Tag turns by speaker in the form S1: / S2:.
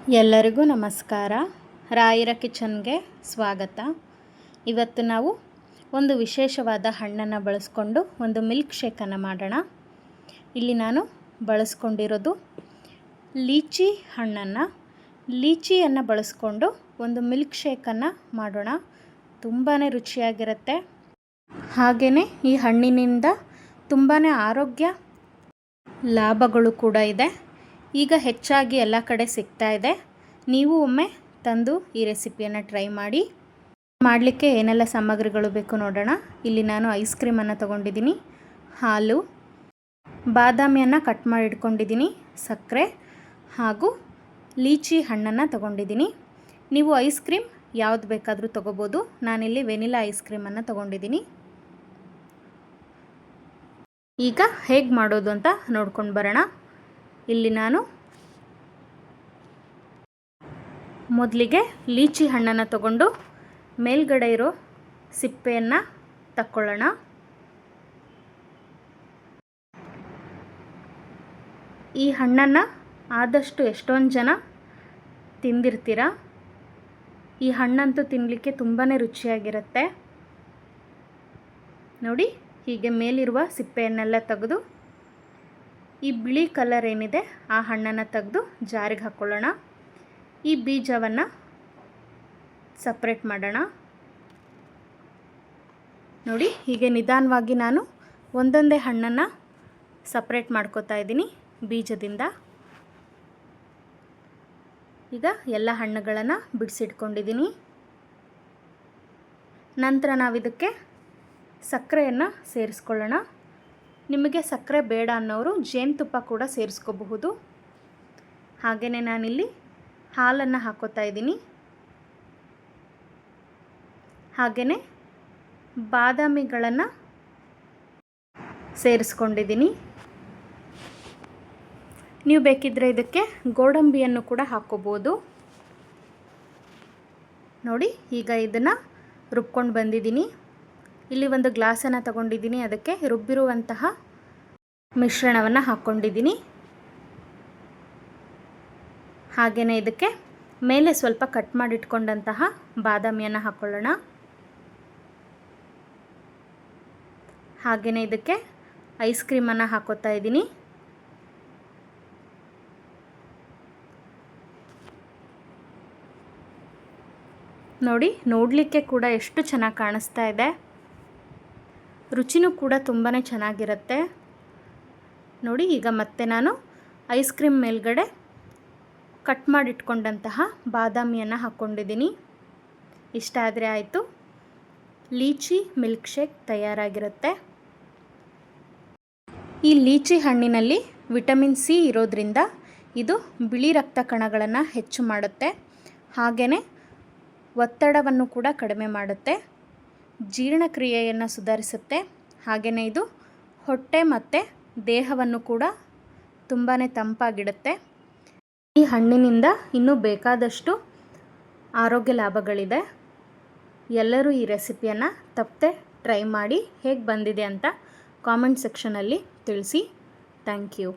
S1: ಎಲ್ಲರಿಗೂ ನಮಸ್ಕಾರ. ರಾಯರ ಕಿಚನ್ಗೆ ಸ್ವಾಗತ. ಇವತ್ತು ನಾವು ಒಂದು ವಿಶೇಷವಾದ ಹಣ್ಣನ್ನು ಬಳಸ್ಕೊಂಡು ಒಂದು ಮಿಲ್ಕ್ ಶೇಕನ್ನು ಮಾಡೋಣ. ಇಲ್ಲಿ ನಾನು ಬಳಸ್ಕೊಂಡಿರೋದು ಲೀಚಿಯನ್ನು ಬಳಸ್ಕೊಂಡು ಒಂದು ಮಿಲ್ಕ್ ಶೇಕನ್ನು ಮಾಡೋಣ. ತುಂಬಾ ರುಚಿಯಾಗಿರುತ್ತೆ. ಹಾಗೆಯೇ ಈ ಹಣ್ಣಿನಿಂದ ತುಂಬಾ ಆರೋಗ್ಯ ಲಾಭಗಳು ಕೂಡ ಇದೆ. ಈಗ ಹೆಚ್ಚಾಗಿ ಎಲ್ಲ ಕಡೆ ಸಿಗ್ತಾ ಇದೆ. ನೀವು ಒಮ್ಮೆ ತಂದು ಈ ರೆಸಿಪಿಯನ್ನು ಟ್ರೈ ಮಾಡಿ. ಮಾಡಲಿಕ್ಕೆ ಏನೆಲ್ಲ ಸಾಮಗ್ರಿಗಳು ಬೇಕು ನೋಡೋಣ. ಇಲ್ಲಿ ನಾನು ಐಸ್ ಕ್ರೀಮನ್ನು ತೊಗೊಂಡಿದ್ದೀನಿ, ಹಾಲು, ಬಾದಾಮಿಯನ್ನು ಕಟ್ ಮಾಡಿ ಇಟ್ಕೊಂಡಿದ್ದೀನಿ, ಸಕ್ಕರೆ ಹಾಗೂ ಲೀಚಿ ಹಣ್ಣನ್ನು ತೊಗೊಂಡಿದ್ದೀನಿ. ನೀವು ಐಸ್ ಕ್ರೀಮ್ ಯಾವುದು ಬೇಕಾದರೂ ತೊಗೋಬೋದು. ನಾನಿಲ್ಲಿ ವೆನಿಲಾ ಐಸ್ ಕ್ರೀಮನ್ನು ತೊಗೊಂಡಿದ್ದೀನಿ. ಈಗ ಹೇಗೆ ಮಾಡೋದು ಅಂತ ನೋಡ್ಕೊಂಡು ಬರೋಣ. ಇಲ್ಲಿ ನಾನು ಮೊದಲಿಗೆ ಲೀಚಿ ಹಣ್ಣನ್ನು ತಗೊಂಡು ಮೇಲ್ಗಡೆ ಇರೋ ಸಿಪ್ಪೆಯನ್ನು ತಕ್ಕೊಳ್ಳೋಣ. ಈ ಹಣ್ಣನ್ನು ಆದಷ್ಟು ಎಷ್ಟೊಂದು ಜನ ತಿಂದಿರ್ತೀರ. ಈ ಹಣ್ಣಂತೂ ತಿನ್ನಲಿಕ್ಕೆ ತುಂಬಾ ರುಚಿಯಾಗಿರುತ್ತೆ. ನೋಡಿ, ಹೀಗೆ ಮೇಲಿರುವ ಸಿಪ್ಪೆಯನ್ನೆಲ್ಲ ತೆಗೆದು ಈ ಬಿಳಿ ಕಲರ್ ಏನಿದೆ ಆ ಹಣ್ಣನ್ನು ತೆಗೆದು ಜಾರಿಗೆ ಹಾಕ್ಕೊಳ್ಳೋಣ. ಈ ಬೀಜವನ್ನು ಸಪ್ರೇಟ್ ಮಾಡೋಣ. ನೋಡಿ, ಹೀಗೆ ನಿಧಾನವಾಗಿ ನಾನು ಒಂದೊಂದೇ ಹಣ್ಣನ್ನು ಸಪ್ರೇಟ್ ಮಾಡ್ಕೋತಾ ಇದ್ದೀನಿ ಬೀಜದಿಂದ. ಈಗ ಎಲ್ಲ ಹಣ್ಣುಗಳನ್ನು ಬಿಡಿಸಿಟ್ಕೊಂಡಿದ್ದೀನಿ. ನಂತರ ನಾವಿದಕ್ಕೆ ಸಕ್ಕರೆಯನ್ನು ಸೇರಿಸ್ಕೊಳ್ಳೋಣ. ನಿಮಗೆ ಸಕ್ಕರೆ ಬೇಡ ಅನ್ನೋರು ಜೇನುತುಪ್ಪ ಕೂಡ ಸೇರಿಸ್ಕೋಬಹುದು. ಹಾಗೆಯೇ ನಾನಿಲ್ಲಿ ಹಾಲನ್ನು ಹಾಕೋತಾ ಇದ್ದೀನಿ. ಹಾಗೆಯೇ ಬಾದಾಮಿಗಳನ್ನು ಸೇರಿಸ್ಕೊಂಡಿದ್ದೀನಿ. ನೀವು ಬೇಕಿದ್ದರೆ ಇದಕ್ಕೆ ಗೋಡಂಬಿಯನ್ನು ಕೂಡ ಹಾಕ್ಕೋಬೋದು. ನೋಡಿ, ಈಗ ಇದನ್ನು ರುಬ್ಕೊಂಡು ಬಂದಿದ್ದೀನಿ. ಇಲ್ಲಿ ಒಂದು ಗ್ಲಾಸನ್ನು ತಗೊಂಡಿದ್ದೀನಿ, ಅದಕ್ಕೆ ರುಬ್ಬಿರುವಂತಹ ಮಿಶ್ರಣವನ್ನು ಹಾಕ್ಕೊಂಡಿದ್ದೀನಿ. ಹಾಗೆಯೇ ಇದಕ್ಕೆ ಮೇಲೆ ಸ್ವಲ್ಪ ಕಟ್ ಮಾಡಿಟ್ಕೊಂಡಂತಹ ಬಾದಾಮಿಯನ್ನು ಹಾಕ್ಕೊಳ್ಳೋಣ. ಹಾಗೆಯೇ ಇದಕ್ಕೆ ಐಸ್ ಕ್ರೀಮನ್ನು ಹಾಕೋತಾ ಇದ್ದೀನಿ. ನೋಡಿ, ನೋಡಲಿಕ್ಕೆ ಕೂಡ ಎಷ್ಟು ಚೆನ್ನಾಗಿ ಕಾಣಿಸ್ತಾ ಇದೆ. ರುಚಿನೂ ಕೂಡ ತುಂಬಾ ಚೆನ್ನಾಗಿರುತ್ತೆ. ನೋಡಿ, ಈಗ ಮತ್ತೆ ನಾನು ಐಸ್ ಕ್ರೀಮ್ ಮೇಲ್ಗಡೆ ಕಟ್ ಮಾಡಿಟ್ಕೊಂಡಂತಹ ಬಾದಾಮಿಯನ್ನು ಹಾಕ್ಕೊಂಡಿದ್ದೀನಿ. ಇಷ್ಟ ಆದರೆ ಆಯಿತು, ಲೀಚಿ ಮಿಲ್ಕ್ ಶೇಕ್ ತಯಾರಾಗಿರುತ್ತೆ. ಈ ಲೀಚಿ ಹಣ್ಣಿನಲ್ಲಿ ವಿಟಮಿನ್ ಸಿ ಇರೋದ್ರಿಂದ ಇದು ಬಿಳಿ ರಕ್ತ ಕಣಗಳನ್ನು ಹೆಚ್ಚು ಮಾಡುತ್ತೆ. ಹಾಗೆಯೇ ಒತ್ತಡವನ್ನು ಕೂಡ ಕಡಿಮೆ ಮಾಡುತ್ತೆ, ಜೀರ್ಣಕ್ರಿಯೆಯನ್ನು ಸುಧಾರಿಸುತ್ತೆ. ಹಾಗೆಯೇ ಇದು ಹೊಟ್ಟೆ ಮತ್ತು ದೇಹವನ್ನು ಕೂಡ ತುಂಬಾ ತಂಪಾಗಿಡುತ್ತೆ. ಈ ಹಣ್ಣಿನಿಂದ ಇನ್ನೂ ಬೇಕಾದಷ್ಟು ಆರೋಗ್ಯ ಲಾಭಗಳಿದೆ. ಎಲ್ಲರೂ ಈ ರೆಸಿಪಿಯನ್ನು ತಪ್ಪದೆ ಟ್ರೈ ಮಾಡಿ ಹೇಗೆ ಬಂದಿದೆ ಅಂತ ಕಾಮೆಂಟ್ ಸೆಕ್ಷನಲ್ಲಿ ತಿಳಿಸಿ. Thank you.